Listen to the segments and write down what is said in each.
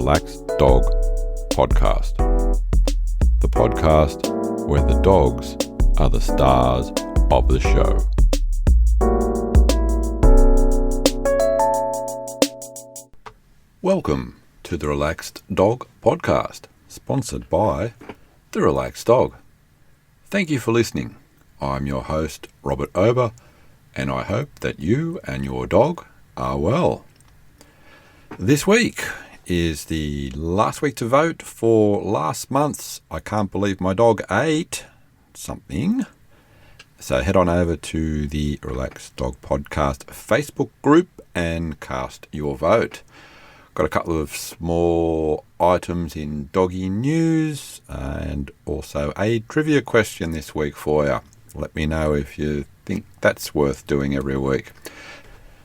Relaxed Dog Podcast. The podcast where the dogs are the stars of the show. Welcome to the Relaxed Dog Podcast, sponsored by The Relaxed Dog. Thank you for listening. I'm your host, Robert Ober, and I hope that you and your dog are well. This week is the last week to vote for last month's I Can't Believe My Dog Ate Something. So head on over to the Relaxed Dog Podcast Facebook group and cast your vote. Got a couple of small items in doggy news and also a trivia question this week for you. Let me know if you think that's worth doing every week.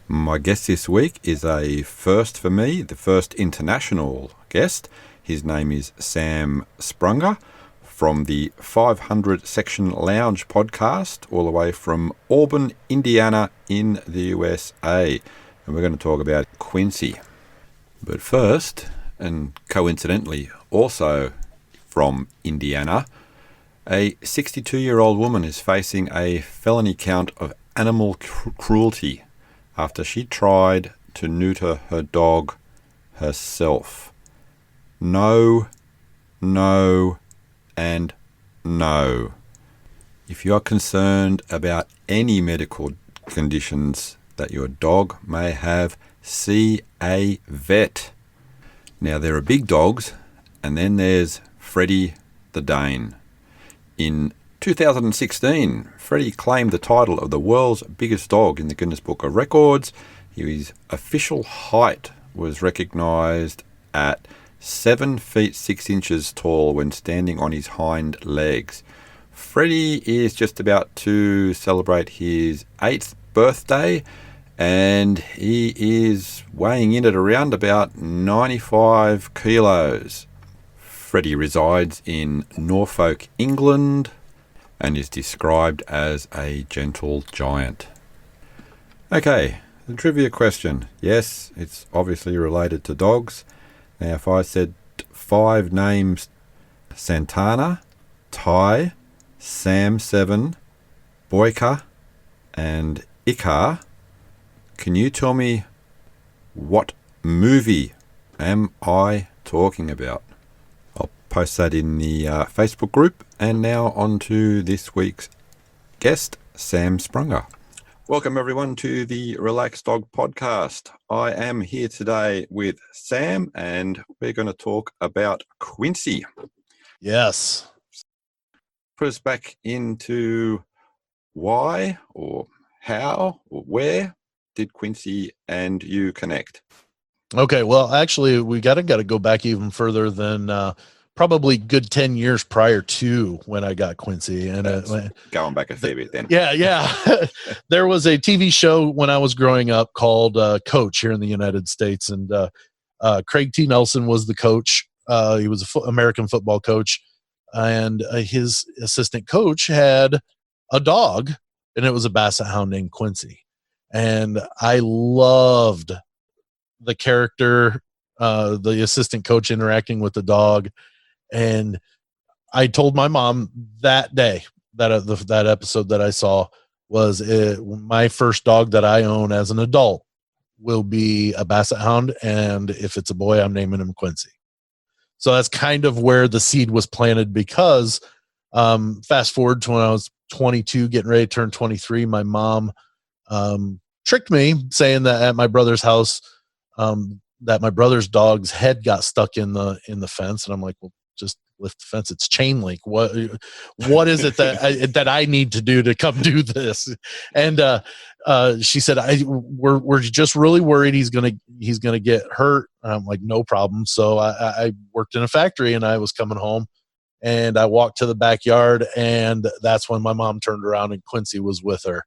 My guest this week is a first for me, the first international guest. His name is Sam Sprunger from the 500 Section Lounge podcast, all the way from Auburn, Indiana in the USA. And we're going to talk about Quincy. But first, and coincidentally also from Indiana, a 62-year-old woman is facing a felony count of animal cruelty after she tried to neuter her dog herself. No, and no. If you are concerned about any medical conditions that your dog may have, see a vet. Now, there are big dogs, and then there's Freddie the Dane. In 2016, Freddie claimed the title of the world's biggest dog in the Guinness Book of Records. His official height was recognised at 7 feet 6 inches tall when standing on his hind legs. Freddie is just about to celebrate his 8th birthday, and he is weighing in at around about 95 kilos. Freddie resides in Norfolk, England, and is described as a gentle giant. Okay, the trivia question. Yes, it's obviously related to dogs. Now, if I said 5 names: Santana, Ty, Sam 7, Boyka, and Icar, can you tell me what movie am I talking about? I'll post that in the Facebook group. And now on to this week's guest, Sam Sprunger. Welcome everyone to the Relaxed Dog Podcast. I am here today with Sam, and we're going to talk about Quincy. Yes. Put us back into why or how or where did Quincy and you connect? Okay. Well, actually, we got to go back even further than probably good 10 years prior to when I got Quincy. And going back a fair bit then. Yeah. There was a TV show when I was growing up called Coach here in the United States. And Craig T. Nelson was the coach. He was an American football coach. And his assistant coach had a dog, and it was a Basset Hound named Quincy. And I loved the character, the assistant coach interacting with the dog. And I told my mom that day that episode that I saw was my first dog that I own as an adult will be a Basset Hound. And if it's a boy, I'm naming him Quincy. So that's kind of where the seed was planted, because fast forward to when I was 22, getting ready to turn 23, my mom tricked me saying that at my brother's house, that my brother's dog's head got stuck in the fence. And I'm like, well, just lift the fence. It's chain link. What is it that I need to do to come do this? And she said, we're just really worried he's gonna get hurt. And I'm like, no problem. So I worked in a factory, and I was coming home, and I walked to the backyard, and that's when my mom turned around and Quincy was with her.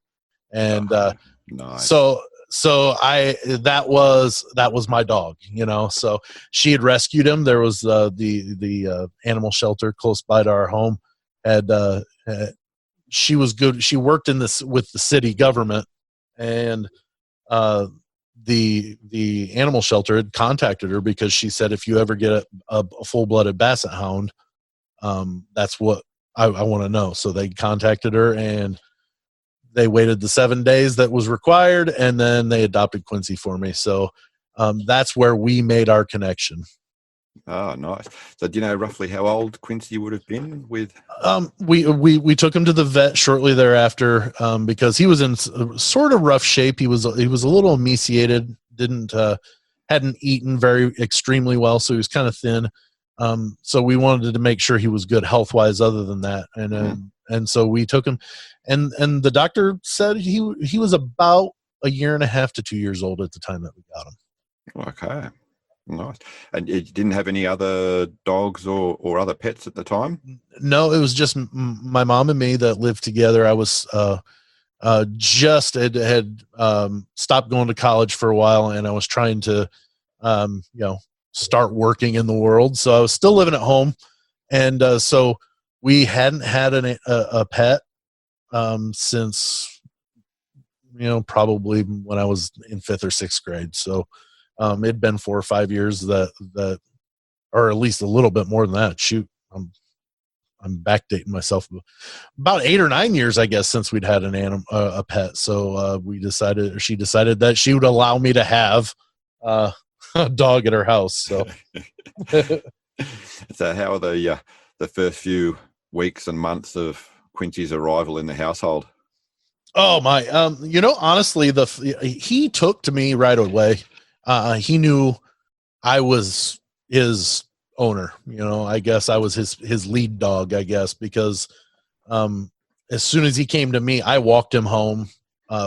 And nice. So that was my dog, so she had rescued him. There was the animal shelter close by to our home. She was good. She worked with the city government, and the animal shelter had contacted her because she said, if you ever get a full-blooded Basset Hound, that's what I want to know. So they contacted her, and they waited the 7 days that was required, and then they adopted Quincy for me. So that's where we made our connection. Oh, nice. So do you know roughly how old Quincy would have been with? We took him to the vet shortly thereafter because he was in sort of rough shape. He was a little emaciated, hadn't eaten very extremely well, so he was kind of thin. So we wanted to make sure he was good health wise. Other than that, and so we took him, and the doctor said he was about a year and a half to 2 years old at the time that we got him. Okay. Nice. And you didn't have any other dogs or other pets at the time? No, it was just my mom and me that lived together. I was just had stopped going to college for a while, and I was trying to start working in the world. So I was still living at home, and so we hadn't had a pet since probably when I was in 5th or 6th grade. So it'd been 4 or 5 years that, or at least a little bit more than that. Shoot, I'm backdating myself. About 8 or 9 years, I guess, since we'd had a pet. So she decided that she would allow me to have a dog at her house. So, so how are the first few weeks and months of Quincy's arrival in the household? Oh my, honestly, he took to me right away. He knew I was his owner. I guess I was his lead dog, I guess, because as soon as he came to me, I walked him home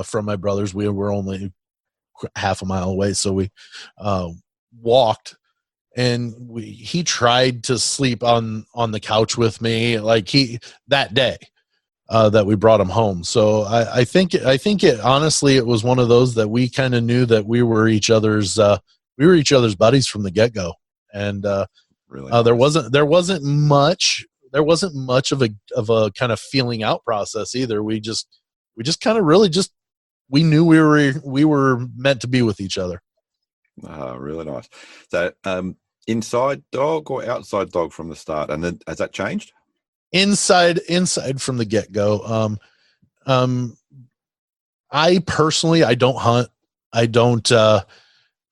from my brother's. We were only half a mile away, so we walked, and he tried to sleep on the couch with me, like that day that we brought him home. So I think it honestly, it was one of those that we kind of knew that we were each other's buddies from the get-go. And really nice. there wasn't much of a kind of feeling out process either. We just kind of really just, we knew we were meant to be with each other. Oh, really nice. So inside dog or outside dog from the start, and then has that changed? Inside from the get-go. I personally, I don't hunt. I don't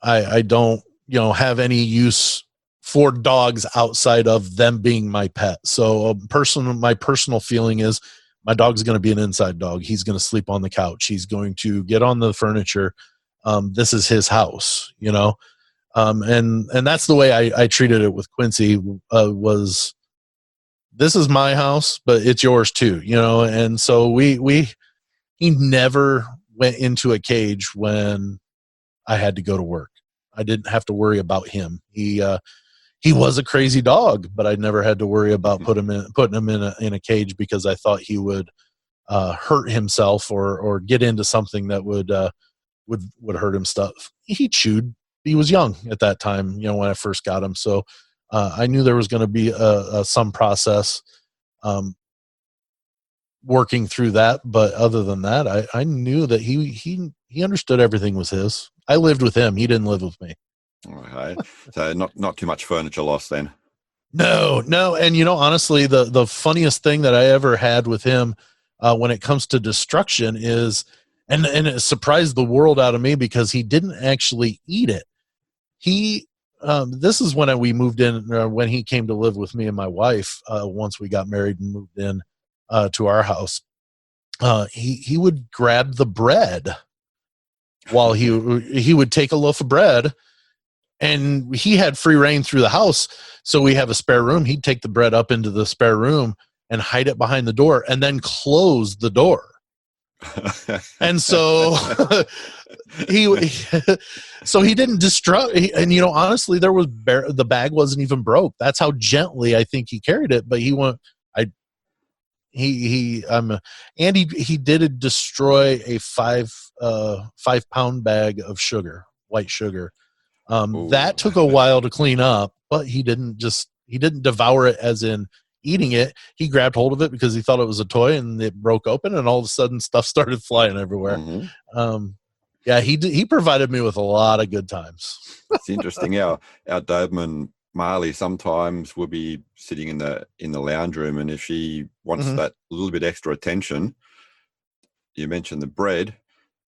have any use for dogs outside of them being my pet. So my personal feeling is my dog's going to be an inside dog. He's going to sleep on the couch. He's going to get on the furniture. This is his house, and that's the way I treated it with Quincy. Was this is my house, but it's yours too, and so he never went into a cage when I had to go to work. I didn't have to worry about him. He was a crazy dog, but I never had to worry about putting him in a cage because I thought he would hurt himself or get into something that would hurt him stuff. He chewed. He was young at that time, when I first got him. So I knew there was going to be some process working through that. But other than that, I knew that he understood everything was his. I lived with him. He didn't live with me. Okay. So not too much furniture loss then. No. And honestly, the funniest thing that I ever had with him when it comes to destruction is, and it surprised the world out of me because he didn't actually eat it. This is when we moved in, when he came to live with me and my wife, once we got married and moved in to our house. He would grab the bread while he would take a loaf of bread, and he had free reign through the house. So we have a spare room. He'd take the bread up into the spare room and hide it behind the door and then close the door. And so he didn't destruct. And honestly, the bag wasn't even broke. That's how gently I think he carried it. But he did destroy a 5-pound bag of sugar, white sugar. That took a while to clean up, but he didn't devour it as in eating it. He grabbed hold of it because he thought it was a toy, and it broke open, and all of a sudden stuff started flying everywhere. Mm-hmm. Yeah, he provided me with a lot of good times. It's interesting. Our Doberman Marley sometimes will be sitting in the lounge room, and if she wants that little bit extra attention, you mentioned the bread,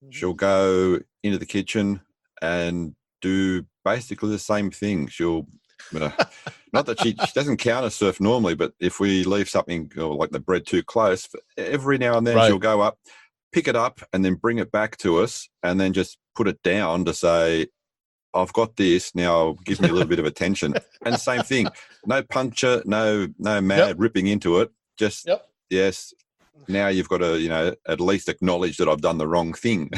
she'll go into the kitchen and do basically the same thing. She'll, not that she doesn't counter surf normally, but if we leave something like the bread too close, every now and then she'll go up, pick it up, and then bring it back to us, and then just put it down to say, I've got this, now give me a little bit of attention. And same thing, no puncture, no mad ripping into it, just, yes, now you've got to, at least acknowledge that I've done the wrong thing.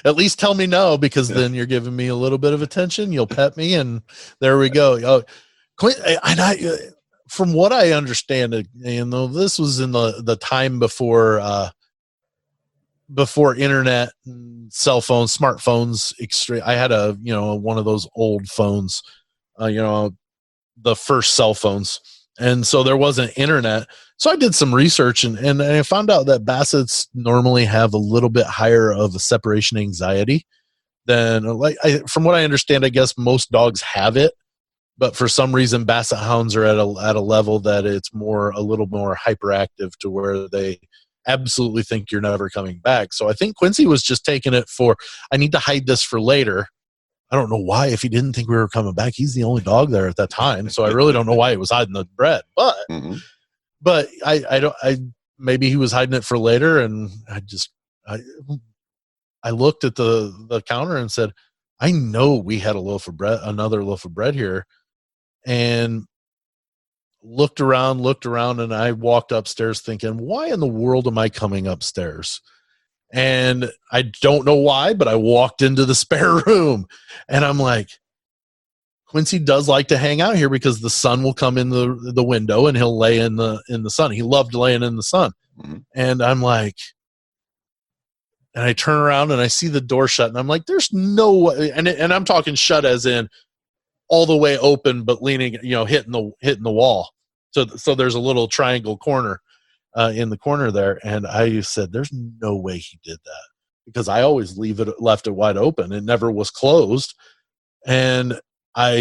At least tell me no, because then you're giving me a little bit of attention. You'll pet me, and there we go. From what I understand, this was in the time before internet, and cell phones, smartphones. I had one of those old phones, the first cell phones. And so there wasn't internet. So I did some research and I found out that Bassets normally have a little bit higher of a separation anxiety than, from what I understand, I guess most dogs have it, but for some reason Basset Hounds are at a level that it's a little more hyperactive to where they absolutely think you're never coming back. So I think Quincy was just taking it for, I need to hide this for later. I don't know why, if he didn't think we were coming back. He's the only dog there at that time, so I really don't know why he was hiding the bread. But but I maybe he was hiding it for later, and I looked at the counter and said, I know we had another loaf of bread here, and looked around, and I walked upstairs thinking, why in the world am I coming upstairs? And I don't know why, but I walked into the spare room and I'm like, Quincy does like to hang out here because the sun will come in the window and he'll lay in the sun. He loved laying in the sun. And I'm like, and I turn around and I see the door shut and I'm like, there's no way. And I'm talking shut as in all the way open, but leaning, hitting the wall. So there's a little triangle corner in the corner there, and I said, there's no way he did that, because I always left it wide open. It never was closed. And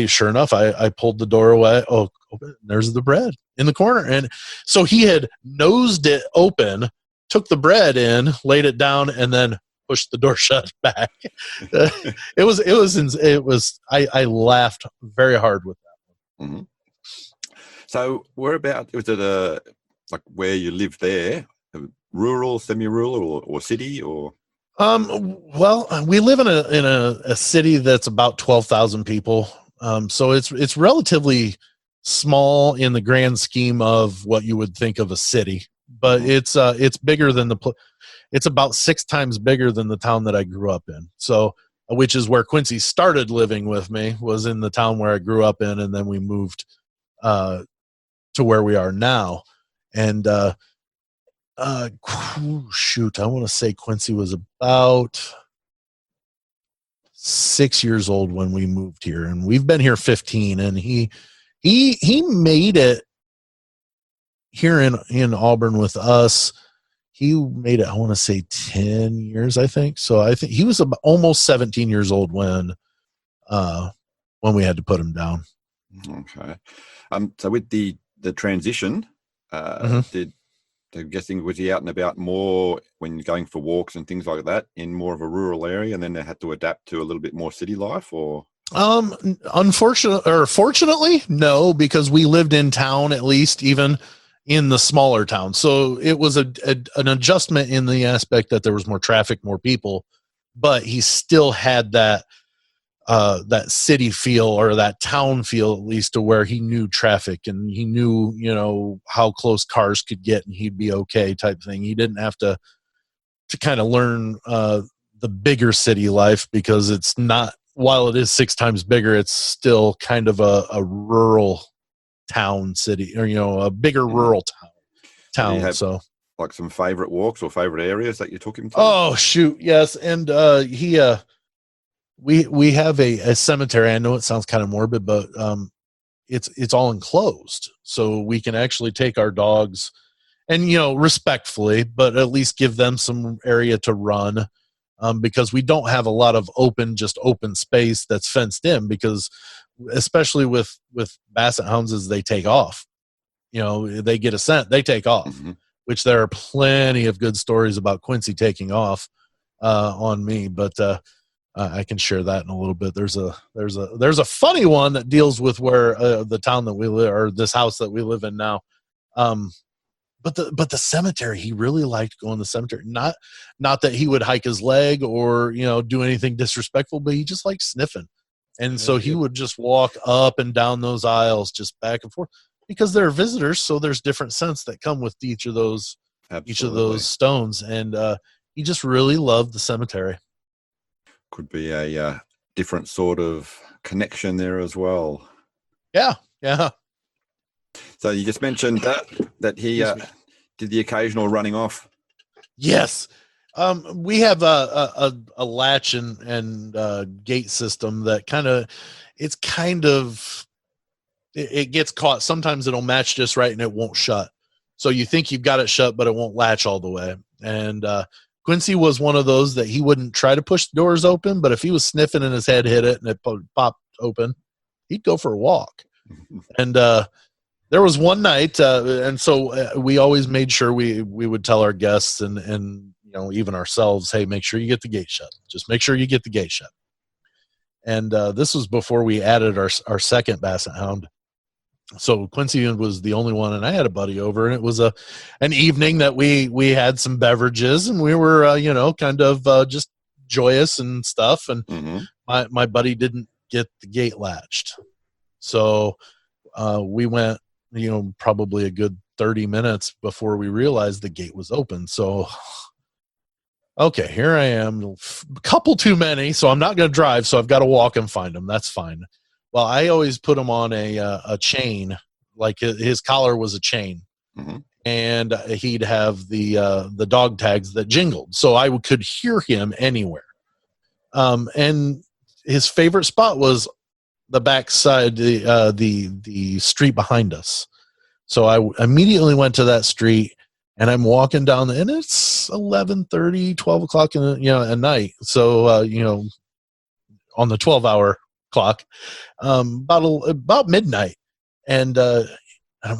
sure enough, I pulled the door away. Oh, there's the bread in the corner. And so he had nosed it open, took the bread in, laid it down, and then pushed the door shut back. I laughed very hard with that one. So whereabouts, was it like where you live there, rural, semi-rural, or city, or? Well, we live in a city that's about 12,000 people. So it's relatively small in the grand scheme of what you would think of a city, but it's bigger than it's about 6 times bigger than the town that I grew up in. So, which is where Quincy started living with me, was in the town where I grew up in. And then we moved, to where we are now. And shoot, I want to say Quincy was about 6 years old when we moved here, and we've been here 15. And he made it here in Auburn with us. He made it, I want to say 10 years, I think. So I think he was almost 17 years old when we had to put him down. Okay. So with the transition, I'm guessing, was he out and about more when going for walks and things like that in more of a rural area, and then they had to adapt to a little bit more city life, or? Fortunately, no, because we lived in town, at least even in the smaller town. So it was an adjustment in the aspect that there was more traffic, more people, but he still had that city feel, or that town feel, at least, to where he knew traffic and he knew, how close cars could get and he'd be okay, type thing. He didn't have to kind of learn the bigger city life, because it's not, while it is 6 times bigger, it's still kind of a rural town city, or, a bigger rural town. So, like, some favorite walks or favorite areas that you took him to? Oh, shoot. Yes. And we have a cemetery. I know it sounds kind of morbid, but it's all enclosed, so we can actually take our dogs and, respectfully, but at least give them some area to run. because we don't have a lot of open space that's fenced in, because especially with Basset hounds, as they take off, they get a scent, they take off, which there are plenty of good stories about Quincy taking off on me, but I can share that in a little bit. There's a funny one that deals with where the town that we live, or this house that we live in now. But the cemetery, he really liked going to the cemetery. Not that he would hike his leg or do anything disrespectful, but he just liked sniffing, and so he would just walk up and down those aisles, just back and forth, because they're visitors. So there's different scents that come with each of those stones, and he just really loved the cemetery. Could be a different sort of connection there as well. Yeah. So you just mentioned that he did the occasional running off. Yes. We have a latch and gate system that it gets caught. Sometimes it'll match just right and it won't shut. So you think you've got it shut, but it won't latch all the way. And Quincy was one of those that he wouldn't try to push the doors open, but if he was sniffing and his head hit it and it popped open, he'd go for a walk. And there was one night, and so we always made sure we would tell our guests and even ourselves, hey, make sure you get the gate shut. Just make sure you get the gate shut. And this was before we added our second Basset hound. So Quincy was the only one, and I had a buddy over, and it was an evening that we had some beverages, and we were kind of just joyous and stuff. And my buddy didn't get the gate latched, so we went probably a good 30 minutes before we realized the gate was open. So okay, here I am, a couple too many, so I'm not going to drive, so I've got to walk and find them. That's fine. Well, I always put him on a chain, like his collar was a chain, and he'd have the dog tags that jingled, so I could hear him anywhere. And his favorite spot was the backside, the street behind us. So I immediately went to that street, and I'm walking down, and it's 11:30, 12 o'clock at night. So on the 12-hour clock, about midnight, and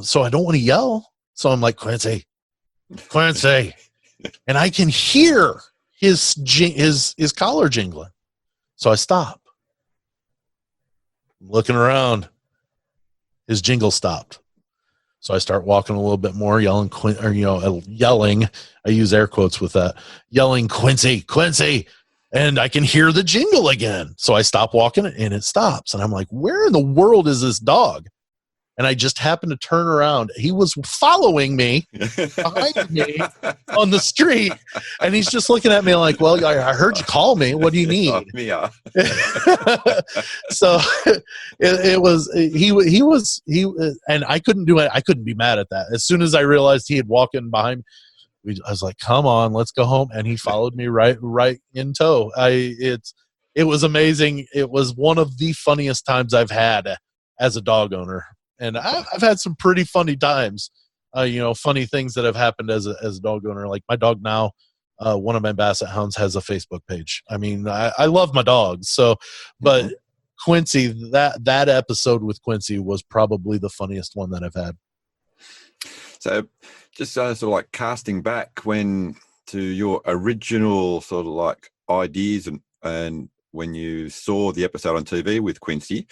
so I don't want to yell, so I'm like, Quincy, and I can hear his collar jingling, so I stop. I'm looking around, his jingle stopped, so I start walking a little bit more, yelling, I use air quotes with that, yelling, Quincy. And I can hear the jingle again. So I stop walking and it stops. And I'm like, where in the world is this dog? And I just happened to turn around. He was following me behind me on the street. And he's just looking at me like, well, I heard you call me. What do you need? So and I couldn't do it. I couldn't be mad at that. As soon as I realized he had walked in behind me, I was like, come on, let's go home. And he followed me right in tow. It was amazing. It was one of the funniest times I've had as a dog owner. And I've had some pretty funny times, funny things that have happened as a dog owner. Like my dog now, one of my Basset hounds has a Facebook page. I mean, I love my dogs. So, but Quincy, that episode with Quincy was probably the funniest one that I've had. So just sort of like casting back to your original sort of like ideas and when you saw the episode on TV with Quincy,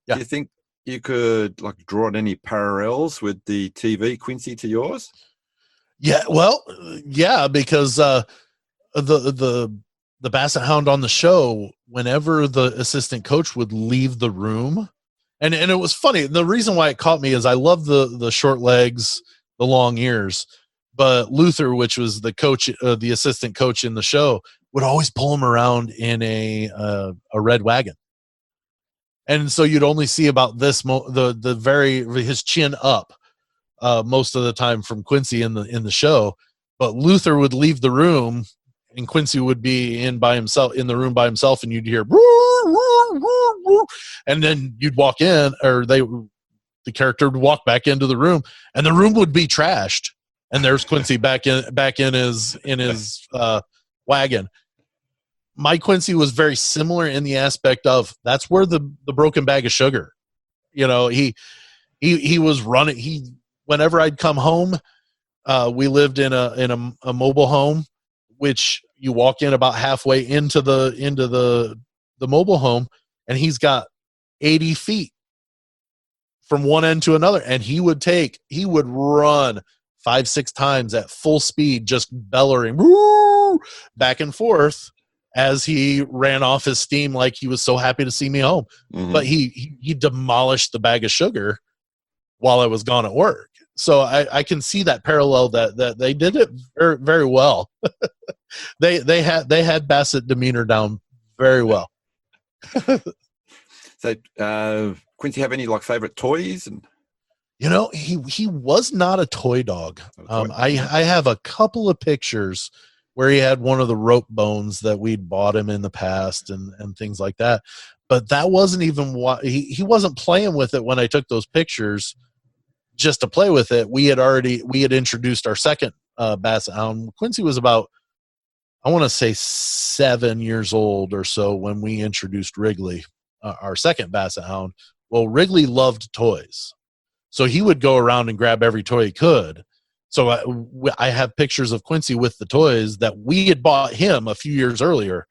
do you think you could like draw on any parallels with the TV Quincy to yours? Yeah, well, yeah, because the Basset hound on the show, whenever the assistant coach would leave the room, and it was funny. The reason why it caught me is I love the short legs, the long ears, but Luther, which was the coach, the assistant coach in the show, would always pull him around in a red wagon. And so you'd only see about this his chin up most of the time from Quincy in the show, but Luther would leave the room and Quincy would be in the room by himself, and you'd hear and then you'd walk in, or the character would walk back into the room, and the room would be trashed, and there's Quincy back in his wagon. my Quincy was very similar in the aspect of that's where the broken bag of sugar. You know, he was running. Whenever I'd come home, we lived in a mobile home, which you walk in about halfway into the mobile home, and he's got 80 feet from one end to another, and he would run 5-6 times at full speed, just bellowing woo, back and forth as he ran off his steam, like he was so happy to see me home. Mm-hmm. But he demolished the bag of sugar while I was gone at work. So I can see that parallel that they did it very, very well. they had Basset demeanor down very well. So Quincy have any like favorite toys? And you know, he was not a toy dog. I have a couple of pictures where he had one of the rope bones that we'd bought him in the past and things like that. But that wasn't even what he wasn't playing with it when I took those pictures just to play with it. We had introduced our second Basset Hound. Quincy was about, I want to say 7 years old or so when we introduced Wrigley, our second Basset Hound. Well, Wrigley loved toys, so he would go around and grab every toy he could. So I have pictures of Quincy with the toys that we had bought him a few years earlier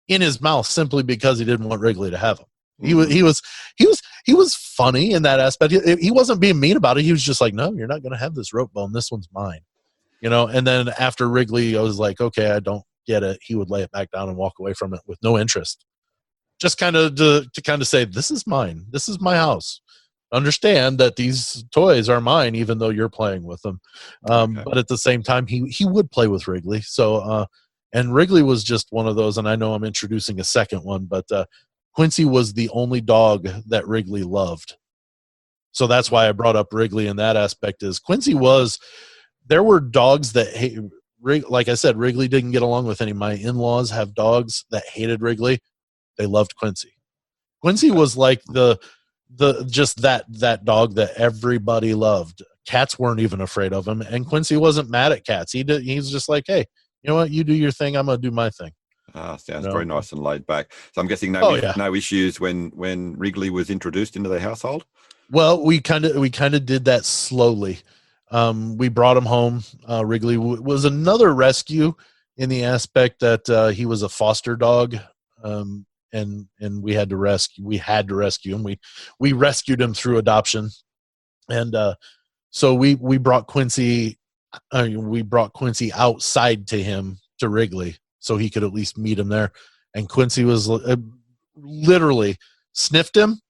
in his mouth, simply because he didn't want Wrigley to have them. Mm-hmm. He was funny in that aspect. He wasn't being mean about it. He was just like, no, you're not going to have this rope bone. This one's mine. You know, and then after Wrigley, I was like, okay, I don't get it. He would lay it back down and walk away from it with no interest. Just kind of to kind of say, this is mine. This is my house. Understand that these toys are mine, even though you're playing with them. Okay. But at the same time, he would play with Wrigley. So, and Wrigley was just one of those, and I know I'm introducing a second one, but Quincy was the only dog that Wrigley loved. So that's why I brought up Wrigley in that aspect. Is Quincy was, there were dogs that like I said, Wrigley didn't get along with any. My in-laws have dogs that hated Wrigley. They loved Quincy. Quincy was like just that dog that everybody loved. Cats weren't even afraid of him, and Quincy wasn't mad at cats. He's just like, hey, you know what? You do your thing. I'm gonna do my thing. Sounds very nice and laid back. So I'm guessing no issues when Wrigley was introduced into the household. Well, we kind of did that slowly. We brought him home. Wrigley was another rescue in the aspect that he was a foster dog. And we had to rescue him. We rescued him through adoption. And so we brought Quincy outside to Wrigley, so he could at least meet him there. And Quincy was literally sniffed him,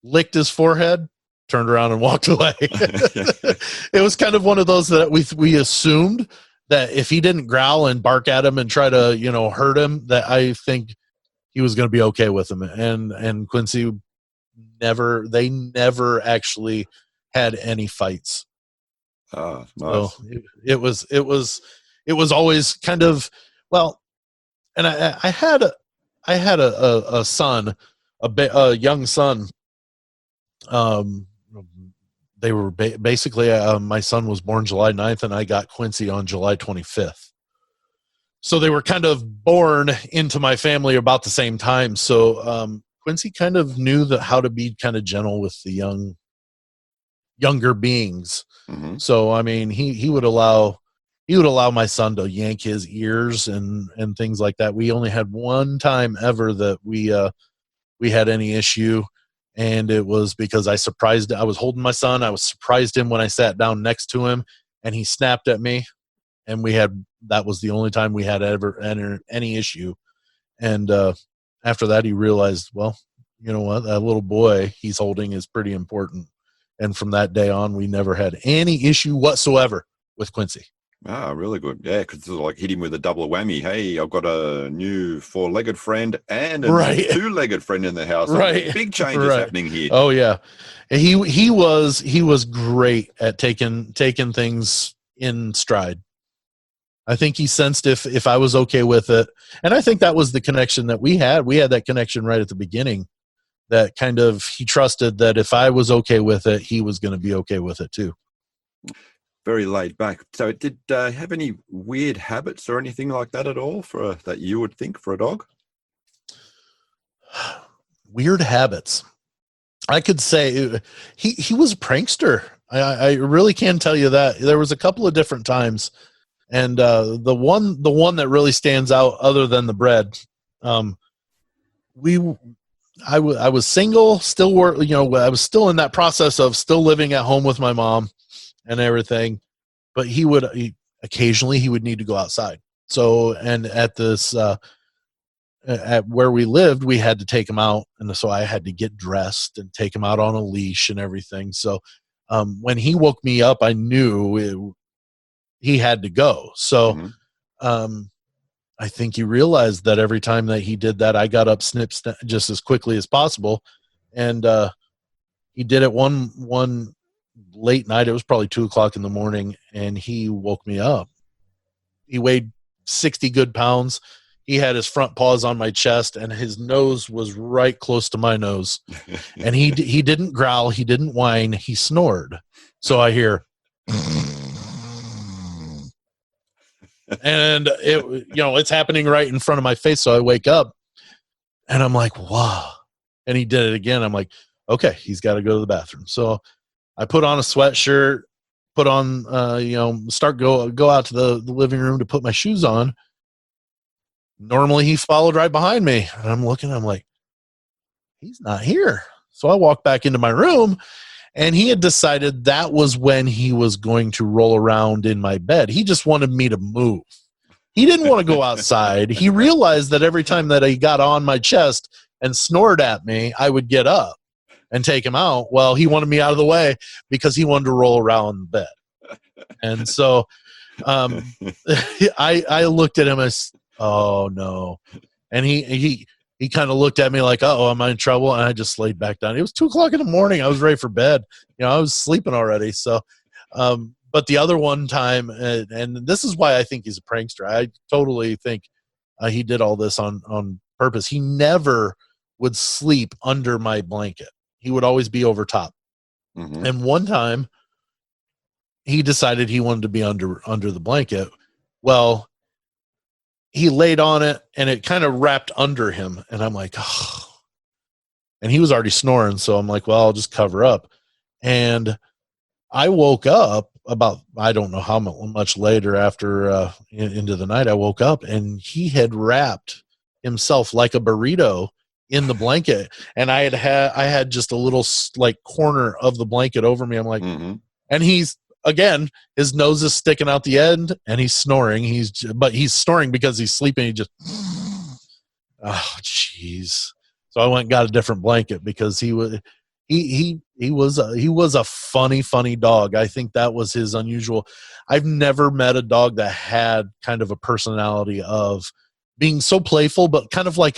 licked his forehead, turned around and walked away. It was kind of one of those that we assumed that if he didn't growl and bark at him and try to, hurt him, that I think he was going to be okay with him. And Quincy they never actually had any fights. Oh, nice. So it was always kind of, well, and I had a son, a young son. They were basically, my son was born July 9th and I got Quincy on July 25th. So they were kind of born into my family about the same time. So Quincy kind of knew how to be kind of gentle with the younger beings. Mm-hmm. So, I mean, he would allow my son to yank his ears and things like that. We only had one time ever that we had any issue. And it was because I was holding my son. I surprised him when I sat down next to him and he snapped at me. And that was the only time we had ever any issue. And after that, he realized, well, you know what? That little boy he's holding is pretty important. And from that day on, we never had any issue whatsoever with Quincy. Ah, really good. Yeah, because it's like hit him with a double whammy. Hey, I've got a new 4-legged friend and a new 2-legged friend in the house. Right. Big changes happening here. Oh yeah, he was great at taking things in stride. I think he sensed if I was okay with it, and I think that was the connection that we had. We had that connection right at the beginning. That kind of he trusted that if I was okay with it, he was going to be okay with it too. very laid back. So did have any weird habits or anything like that at all that you would think for a dog? Weird habits. I could say he was a prankster. I really can tell you that. There was a couple of different times, and the one that really stands out, other than the bread, I was single, still I was still in that process of still living at home with my mom and everything, but occasionally he would need to go outside. So, and at where we lived, we had to take him out, and so I had to get dressed and take him out on a leash and everything. So when he woke me up, I knew he had to go. So I think he realized that every time that he did that, I got up just as quickly as possible, and he did it one late night. It was probably 2:00 in the morning, and he woke me up. He weighed 60 good pounds. He had his front paws on my chest, and his nose was right close to my nose. And he didn't growl. He didn't whine. He snored. So I hear, and it's happening right in front of my face. So I wake up, and I'm like, wow. And he did it again. I'm like, okay, he's got to go to the bathroom. So I put on a sweatshirt, put on, go out to the living room to put my shoes on. Normally he followed right behind me, and I'm looking, I'm like, he's not here. So I walked back into my room, and he had decided that was when he was going to roll around in my bed. He just wanted me to move. He didn't want to go outside. He realized that every time that he got on my chest and snored at me, I would get up and take him out. Well, he wanted me out of the way because he wanted to roll around in bed. And so I looked at him as, oh no. And he kind of looked at me like, oh, am I in trouble? And I just laid back down. It was 2:00 in the morning. I was ready for bed. I was sleeping already. So, but the other one time, and this is why I think he's a prankster. I totally think he did all this on purpose. He never would sleep under my blanket. He would always be over top. Mm-hmm. And one time he decided he wanted to be under the blanket. Well, he laid on it, and it kind of wrapped under him. And I'm like, oh. And he was already snoring. So I'm like, well, I'll just cover up. And I woke up about, I don't know how much later after into the night, I woke up, and he had wrapped himself like a burrito in the blanket. And I had just a little like corner of the blanket over me. I'm like, and he's, again, his nose is sticking out the end, and he's snoring. But he's snoring because he's sleeping. He just, oh, jeez. So I went and got a different blanket because he was a funny dog. I think that was his unusual. I've never met a dog that had kind of a personality of being so playful, but kind of like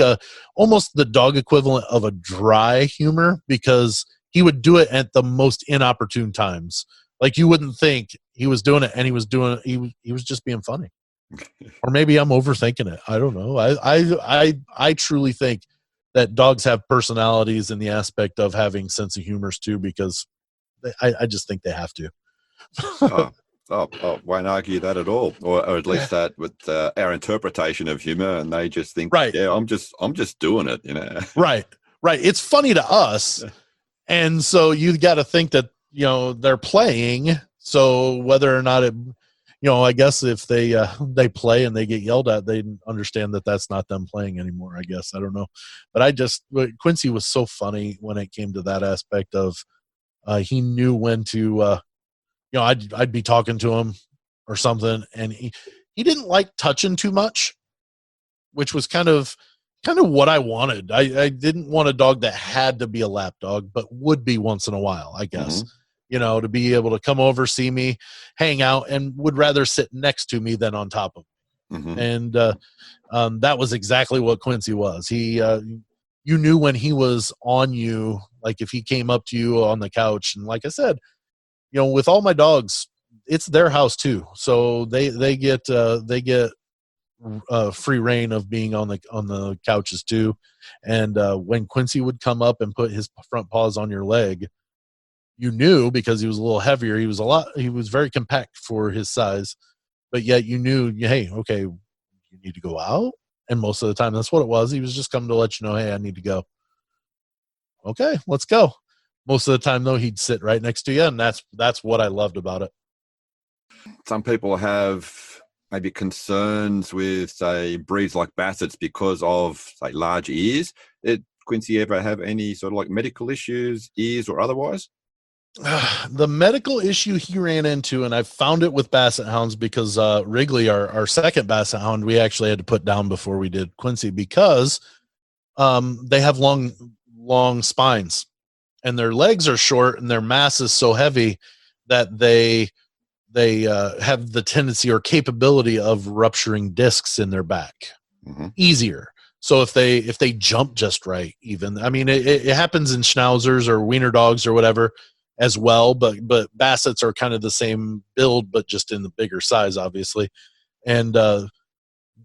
almost the dog equivalent of a dry humor, because he would do it at the most inopportune times. Like, you wouldn't think he was doing it, and he was just being funny. Or maybe I'm overthinking it. I don't know. I truly think that dogs have personalities in the aspect of having sense of humors too, because I just think they have to. Won't argue that at all, or at least that with our interpretation of humor, and they just think, right? Yeah, I'm just doing it, Right. It's funny to us, and so you got to think that they're playing. So whether or not it, I guess if they play and they get yelled at, they understand that that's not them playing anymore. I guess, I don't know, but Quincy was so funny when it came to that aspect of he knew when to. I'd be talking to him or something, and he didn't like touching too much, which was kind of what I wanted. I didn't want a dog that had to be a lap dog, but would be once in a while, I guess. To be able to come over, see me, hang out, and would rather sit next to me than on top of me. And that was exactly what Quincy was. He, you knew when he was on you, like if he came up to you on the couch, and like I said, with all my dogs, it's their house too. So they get free reign of being on the couches too. And when Quincy would come up and put his front paws on your leg, you knew because he was a little heavier. He was very compact for his size, but yet you knew, hey, okay, you need to go out. And most of the time, that's what it was. He was just coming to let you know, hey, I need to go. Okay, let's go. Most of the time, though, he'd sit right next to you, and that's what I loved about it. Some people have maybe concerns with, say, breeds like Bassets because of, say, large ears. Did Quincy ever have any sort of like medical issues, ears or otherwise? The medical issue he ran into, and I found it with Basset Hounds because Wrigley, our second Basset Hound, we actually had to put down before we did Quincy because they have long spines, and their legs are short, and their mass is so heavy that they have the tendency or capability of rupturing discs in their back easier. So if they jump just right, even, I mean, it happens in schnauzers or wiener dogs or whatever as well, but Bassets are kind of the same build, but just in the bigger size, obviously. And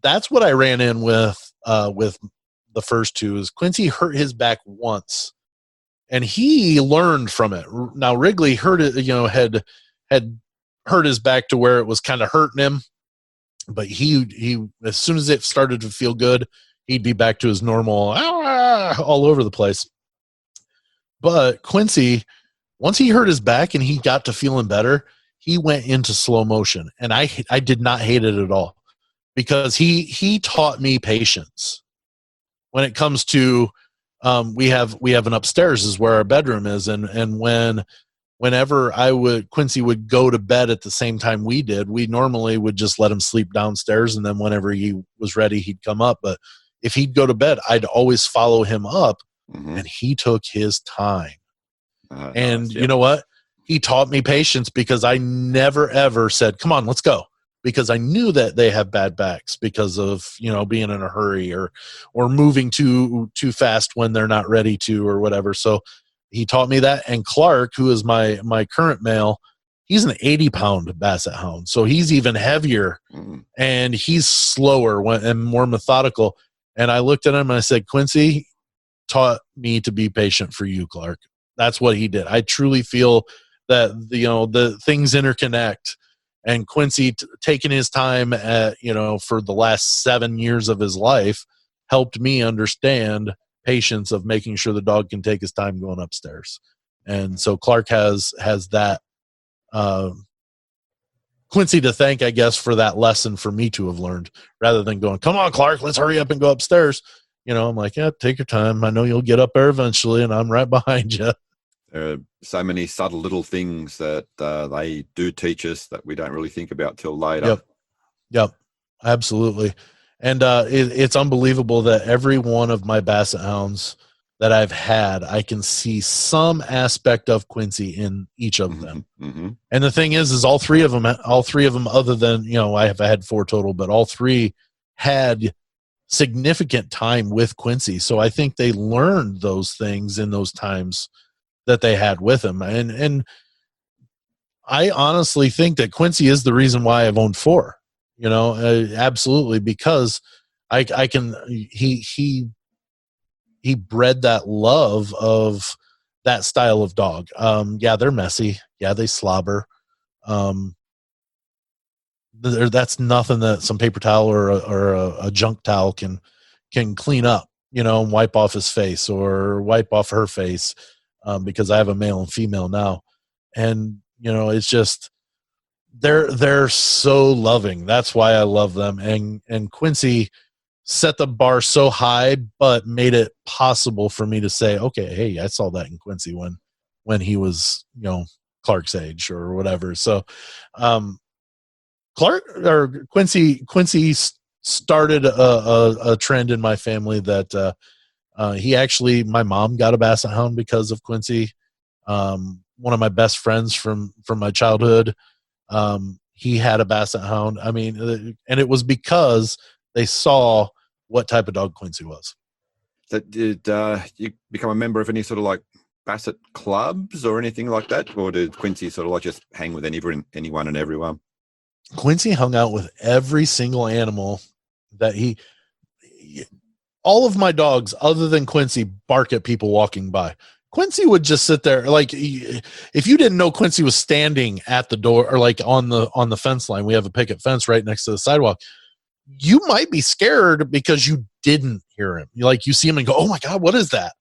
that's what I ran in with the first two. Is Quincy hurt his back once, and he learned from it. Now Wrigley hurt it, had hurt his back to where it was kind of hurting him, but he as soon as it started to feel good, he'd be back to his normal all over the place. But Quincy, once he hurt his back and he got to feeling better, he went into slow motion, and I did not hate it at all because he taught me patience when it comes to we have an upstairs is where our bedroom is, and whenever Quincy would go to bed at the same time we did, we normally would just let him sleep downstairs, and then whenever he was ready, he'd come up. But if he'd go to bed, I'd always follow him up, and he took his time. And you know what? He taught me patience because I never, ever said, come on, let's go. Because I knew that they have bad backs because of, being in a hurry or moving too fast when they're not ready to or whatever. So he taught me that. And Clark, who is my current male, he's an 80-pound Basset Hound. So he's even heavier and he's slower and more methodical. And I looked at him and I said, Quincy taught me to be patient for you, Clark. That's what he did. I truly feel that the things interconnect, and Quincy taking his time for the last 7 years of his life helped me understand patience of making sure the dog can take his time going upstairs. And so Clark has that Quincy to thank, I guess, for that lesson for me to have learned, rather than going, come on, Clark, let's hurry up and go upstairs. I'm like, yeah, take your time. I know you'll get up there eventually, and I'm right behind you. There are so many subtle little things that they do teach us that we don't really think about till later. Yep, absolutely. And it's unbelievable that every one of my Basset Hounds that I've had, I can see some aspect of Quincy in each of them. And the thing is all three of them, other than, I have had 4 total, but all 3 had significant time with Quincy. So I think they learned those things in those times that they had with him. And I honestly think that Quincy is the reason why I've owned 4, absolutely, because he bred that love of that style of dog. Yeah, they're messy. Yeah, they slobber. That's nothing that some paper towel or a junk towel can clean up, and wipe off his face or wipe off her face, because I have a male and female now. And, it's just, they're so loving. That's why I love them. And Quincy set the bar so high, but made it possible for me to say, okay, hey, I saw that in Quincy when he was, Clark's age or whatever. So, Quincy started a trend in my family that my mom got a Basset Hound because of Quincy. One of my best friends from my childhood, he had a Basset Hound. I mean, and it was because they saw what type of dog Quincy was. Did you become a member of any sort of like Basset clubs or anything like that? Or did Quincy sort of like just hang with anyone and everyone? Quincy hung out with every single animal that all of my dogs, other than Quincy, bark at people walking by. Quincy would just sit there. Like, if you didn't know Quincy was standing at the door or like on the fence line, we have a picket fence right next to the sidewalk. You might be scared because you didn't hear him. Like, you see him and go, "Oh my God, what is that?"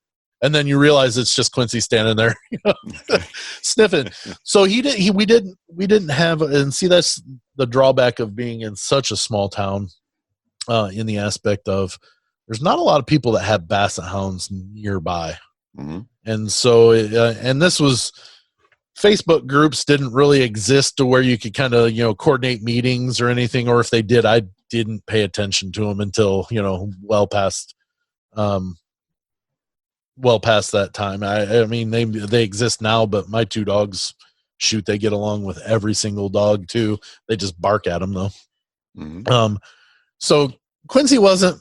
And then you realize it's just Quincy standing there, sniffing. So we didn't have, and see, that's the drawback of being in such a small town, in the aspect of there's not a lot of people that have basset hounds nearby. Mm-hmm. And so, and this was, Facebook groups didn't really exist to where you could kind of, coordinate meetings or anything, or if they did, I didn't pay attention to them until, well past that time. I mean, they exist now, but my two dogs, shoot, they get along with every single dog too. They just bark at them though. Mm-hmm. So Quincy the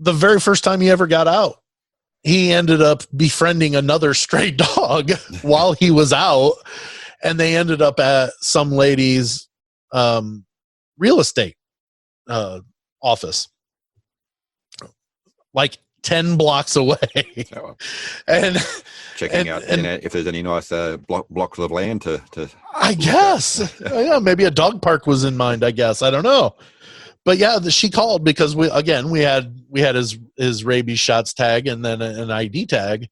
very first time he ever got out, he ended up befriending another stray dog while he was out, and they ended up at some lady's real estate office, like 10 blocks away. Oh, and checking out if there's any nice blocks of land to I guess. Yeah, maybe a dog park was in mind, I guess. I don't know. But yeah, she called because we had his rabies shots tag and then an ID tag,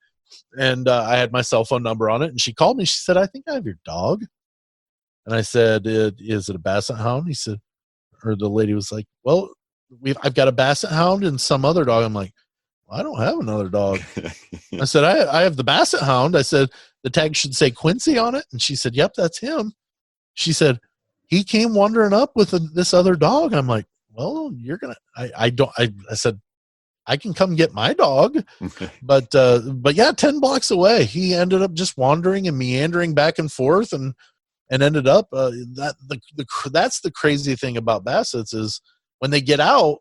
and I had my cell phone number on it. And she called me. She said, "I think I have your dog." And I said, "Is it a basset hound?" He said, or the lady was like, "Well, I've got a basset hound and some other dog." I'm like, "Well, I don't have another dog." I said, I have the basset hound." I said, "The tag should say Quincy on it." And she said, "Yep, that's him." She said, "He came wandering up with this other dog." I'm like, "Well, you're gonna." I said, "I can come get my dog," but yeah, 10 blocks away, he ended up just wandering and meandering back and forth, and ended up that's the crazy thing about bassets is when they get out,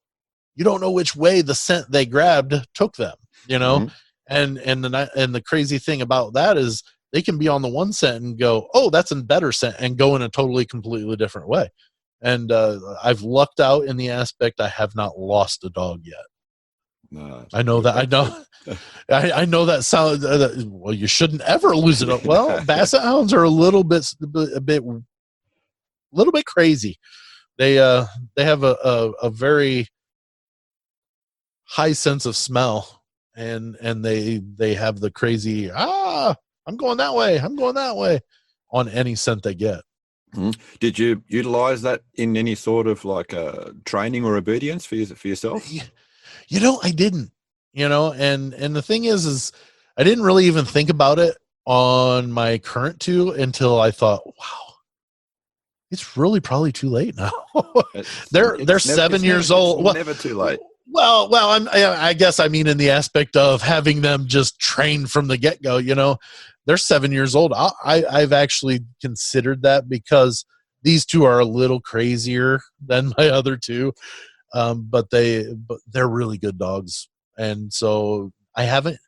you don't know which way the scent they grabbed took them. Mm-hmm. And the crazy thing about that is they can be on the one scent and go, "Oh, that's a better scent," and go in a totally completely different way. And I've lucked out in the aspect I have not lost a dog yet. No, I know that. I know that sounds. Well, you shouldn't ever lose it. Well, basset hounds are a little bit crazy. They have a very high sense of smell, and they have the crazy I'm going that way. I'm going that way on any scent they get. Mm-hmm. Did you utilize that in any sort of like training or obedience for yourself? I didn't. And the thing is I didn't really even think about it on my current two until I thought, wow, it's really probably too late now. They're 7 years old. Well, never too late. Well, I guess I mean in the aspect of having them just trained from the get-go. They're 7 years old. I've actually considered that because these two are a little crazier than my other two, but they're really good dogs, and so I haven't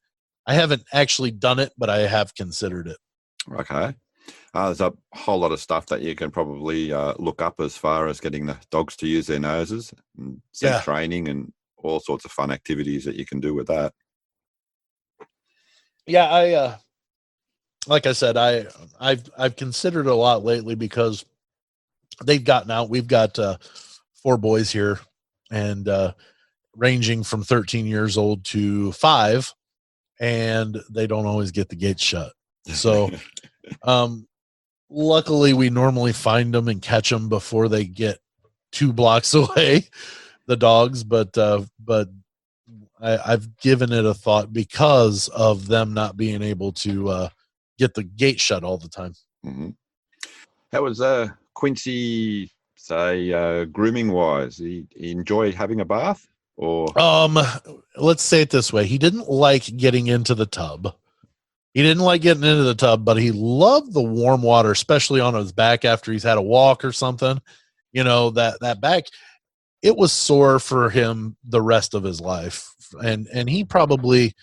actually done it, but I have considered it. Okay. There's a whole lot of stuff that you can probably look up as far as getting the dogs to use their noses, and scent training, and all sorts of fun activities that you can do with that. Yeah, I like I said, I've considered it a lot lately because they've gotten out. We've got 4 boys here, and ranging from 13 years old to 5, and they don't always get the gates shut. So luckily we normally find them and catch them before they get 2 blocks away, the dogs, but I've given it a thought because of them not being able to get the gate shut all the time. Mm-hmm. How was Quincy, say, grooming wise? He enjoy having a bath, or let's say it this way: he didn't like getting into the tub. But he loved the warm water, especially on his back after he's had a walk or something. That back, it was sore for him the rest of his life, and he probably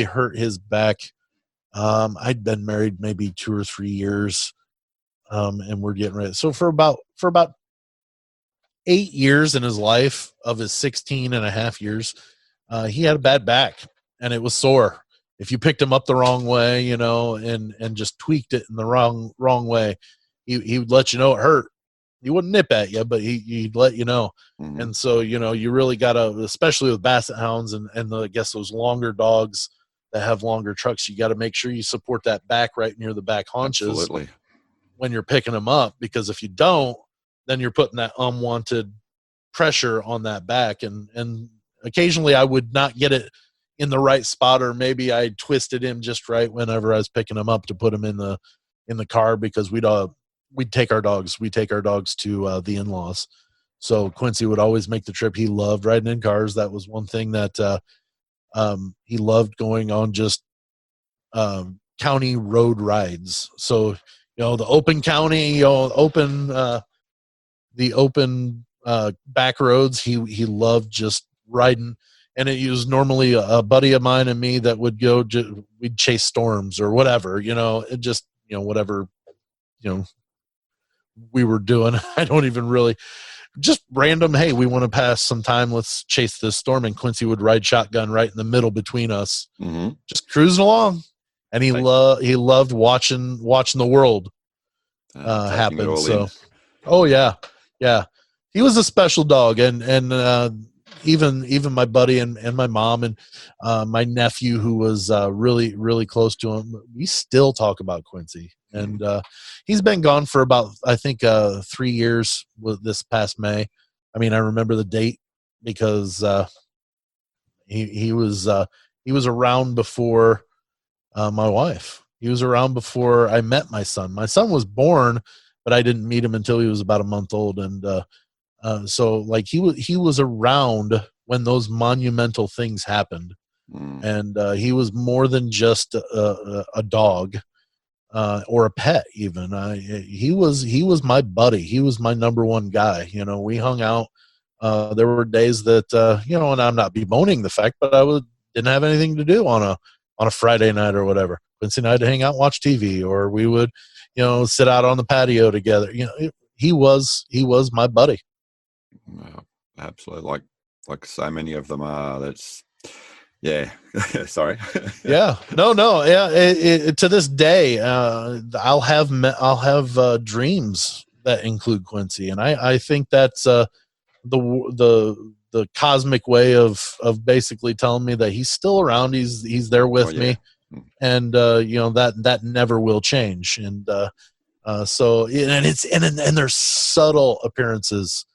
hurt his back. I'd been married maybe 2 or 3 years, and we're getting ready. So for about 8 years in his life, of his 16 and a half years, he had a bad back, and it was sore. if you picked him up the wrong way, you know, and just tweaked it in the wrong way, he would let you know it hurt. He wouldn't nip at you, but he'd let you know. Mm-hmm. And so, you know, you really got to, especially with Basset Hounds and I guess those longer dogs that have longer trucks, you got to make sure you support that back right near the back haunches. Absolutely. When you're picking them up, because if you don't, then you're putting that unwanted pressure on that back. And occasionally I would not get it in the right spot, or maybe I twisted him just right whenever I was picking him up to put him in the car, because we'd take our dogs to the in-laws. So Quincy would always make the trip. He loved riding in cars. That was one thing that he loved, going on just county road rides. So, you know, the open county, you know, the open back roads, he loved just riding. And it was normally a buddy of mine and me that would go, we'd chase storms or whatever, you know, it just, you know, whatever, you know, we were doing. I don't even really, just random, hey, we want to pass some time, let's chase this storm. And Quincy would ride shotgun right in the middle between us, just cruising along. And he loved watching the world happen. So, oh yeah, he was a special dog. And even my buddy and my mom and my nephew, who was really, really close to him, we still talk about Quincy. And he's been gone for about, I think, 3 years with this past May. I mean, I remember the date because he was around before my wife. He was around before I met my son. My son was born, but I didn't meet him until he was about a month old. And so like he was around when those monumental things happened. And he was more than just a dog or a pet even. He was my buddy. He was my number one guy. You know, we hung out. There were days that you know, and I'm not bemoaning the fact, but didn't have anything to do on a Friday night or whatever. Quincy and I had to hang out and watch TV, or we would, you know, sit out on the patio together. You know, he was my buddy. Absolutely, like so many of them are. That's yeah. Sorry. Yeah. No. Yeah. To this day, I'll have dreams that include Quincy, and I think that's the cosmic way of basically telling me that he's still around. He's there with me, and you know, that never will change. And so, and there's subtle appearances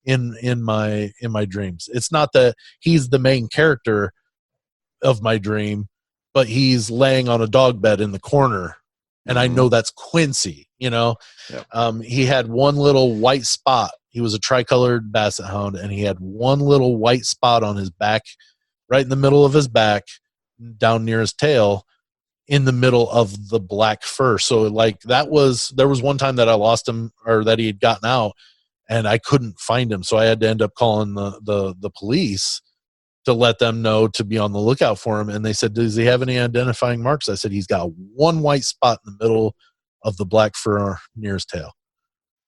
in my dreams. It's not that he's the main character of my dream, but he's laying on a dog bed in the corner, and I know that's Quincy. You know, he had one little white spot. He was a tricolored Basset Hound, and he had one little white spot on his back, right in the middle of his back, down near his tail, in the middle of the black fur. So like there was one time that I lost him, or that he had gotten out, and I couldn't find him. So I had to end up calling the police to let them know to be on the lookout for him. And they said, does he have any identifying marks? I said, he's got one white spot in the middle of the black fur near his tail.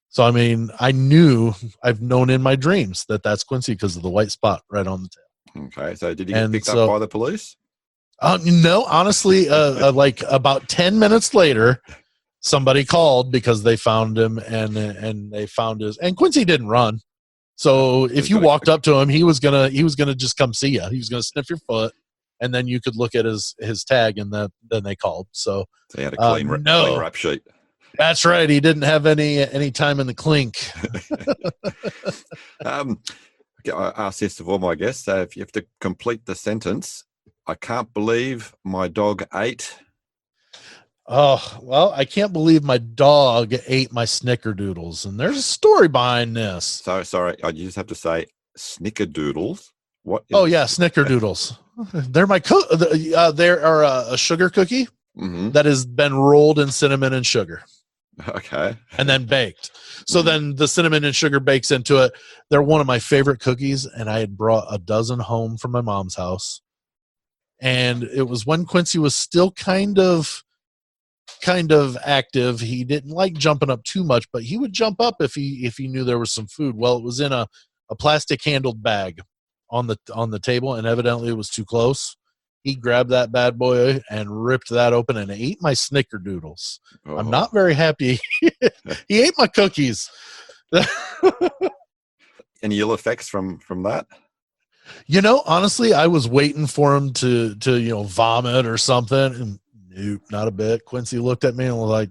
So, I mean, I've known in my dreams that that's Quincy because of the white spot right on the tail. Okay. So did he get picked up by the police? No, honestly, like about 10 minutes later, somebody called because they found him, and they found and Quincy didn't run. So if you walked up to him, he was gonna just come see you. He was gonna sniff your foot, and then you could look at his tag, and then they called. So he had a clean rap sheet. That's right. He didn't have any time in the clink. I asked this of all my guests. So if you have to complete the sentence, I can't believe my dog ate. Oh, well, I can't believe my dog ate my snickerdoodles, and there's a story behind this. So sorry, I just have to say snickerdoodles. What? Oh yeah, snickerdoodles. They're my they are a sugar cookie that has been rolled in cinnamon and sugar. Okay. And then baked. So then the cinnamon and sugar bakes into it. They're one of my favorite cookies, and I had brought a dozen home from my mom's house. And it was when Quincy was still kind of active. He didn't like jumping up too much, but he would jump up if he knew there was some food. Well, it was in a plastic handled bag on the table, and evidently it was too close. he grabbed that bad boy and ripped that open and ate my snickerdoodles. I'm Oh. not very happy. He ate my cookies. Any ill effects from that? Honestly, I was waiting for him to vomit or something, and nope, not a bit. Quincy looked at me and was like,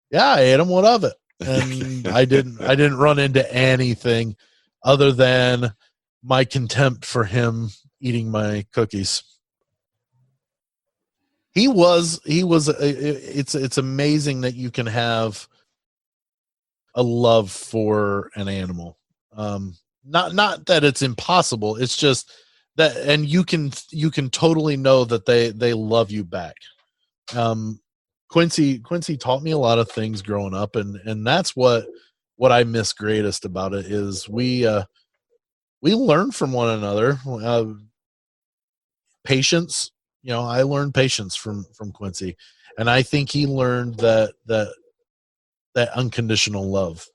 "Yeah, I ate him. What of it?" And I didn't run into anything other than my contempt for him eating my cookies. It's amazing that you can have a love for an animal. Not that it's impossible. It's just that, and you can totally know that they love you back. Quincy taught me a lot of things growing up, and that's what I miss greatest about it is we learn from one another. Patience, I learned patience from Quincy, and I think he learned that unconditional love,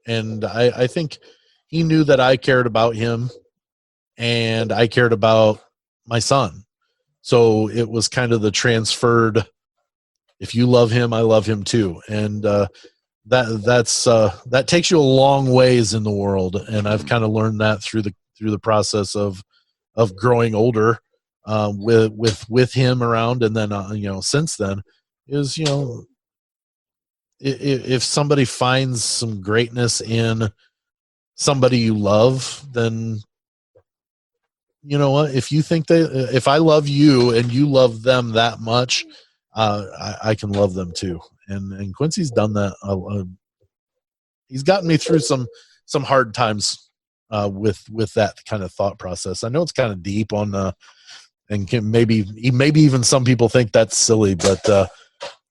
and I think he knew that I cared about him and I cared about my son. So it was kind of the transferred, if you love him, I love him too. And that takes you a long ways in the world. And I've kind of learned that through the process of growing older, with him around. And then, since then is, if somebody finds some greatness in somebody you love, then you know what, if I love you and you love them that much, I can love them too. And Quincy's done that. He's gotten me through some hard times with that kind of thought process. I know it's kind of deep on and maybe even some people think that's silly, but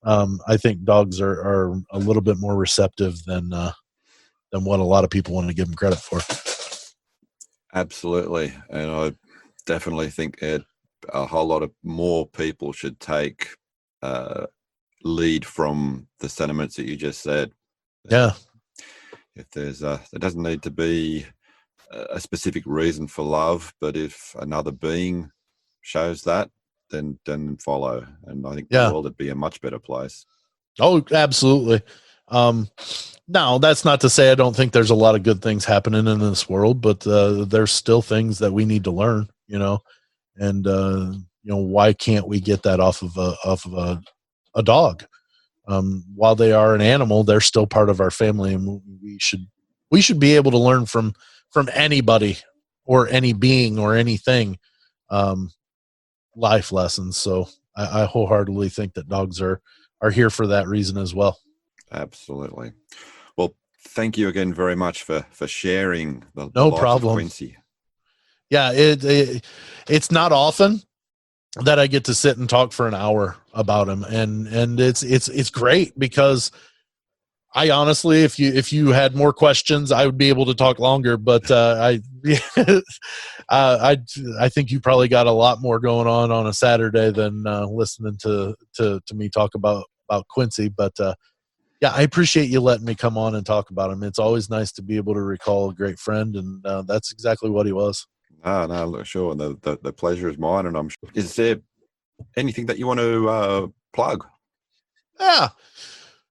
I think dogs are a little bit more receptive than what a lot of people want to give them credit for. Absolutely. And I definitely think a whole lot of more people should take lead from the sentiments that you just said. Yeah. If there doesn't need to be a specific reason for love, but if another being shows that, then follow. And I think the world would be a much better place. Oh, absolutely. Now, that's not to say I don't think there's a lot of good things happening in this world, but there's still things that we need to learn, and why can't we get that off of a dog? While they are an animal, they're still part of our family, and we should be able to learn from anybody or any being or anything, life lessons. So I wholeheartedly think that dogs are here for that reason as well. Absolutely. Well, thank you again very much for sharing the No life problem. of Quincy. Yeah, it's not often that I get to sit and talk for an hour about him, and it's great because I honestly, if you had more questions, I would be able to talk longer. But I think you probably got a lot more going on a Saturday than listening to me talk about Quincy. But yeah, I appreciate you letting me come on and talk about him. It's always nice to be able to recall a great friend, and that's exactly what he was. No, sure. The pleasure is mine, and I'm sure. Is there anything that you want to plug? Yeah,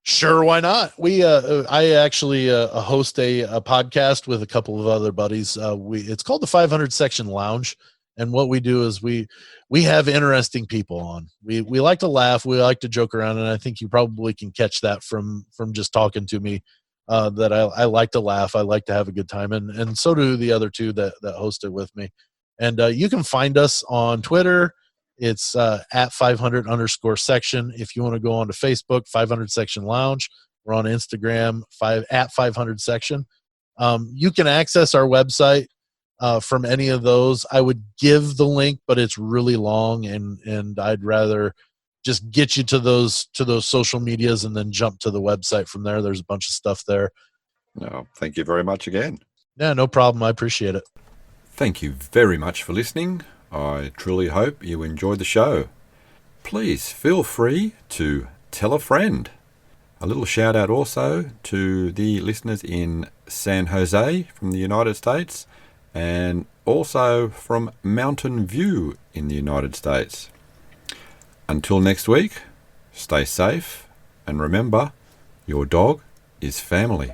sure. Why not? I actually host a podcast with a couple of other buddies. It's called the 500 Section Lounge, and what we do is we have interesting people on. We like to laugh, we like to joke around, and I think you probably can catch that from just talking to me. That I like to laugh, I like to have a good time, and so do the other two that host it with me. And you can find us on Twitter. It's at 500_section. If you want to go on to Facebook, 500 Section Lounge. We're on Instagram, at 500 Section. You can access our website from any of those. I would give the link, but it's really long, and I'd rather just get you to those social medias and then jump to the website from there. There's a bunch of stuff there. No, thank you very much again. Yeah, no problem. I appreciate it. Thank you very much for listening. I truly hope you enjoyed the show. Please feel free to tell a friend. A little shout out also to the listeners in San Jose from the United States, and also from Mountain View in the United States. Until next week, stay safe and remember, your dog is family.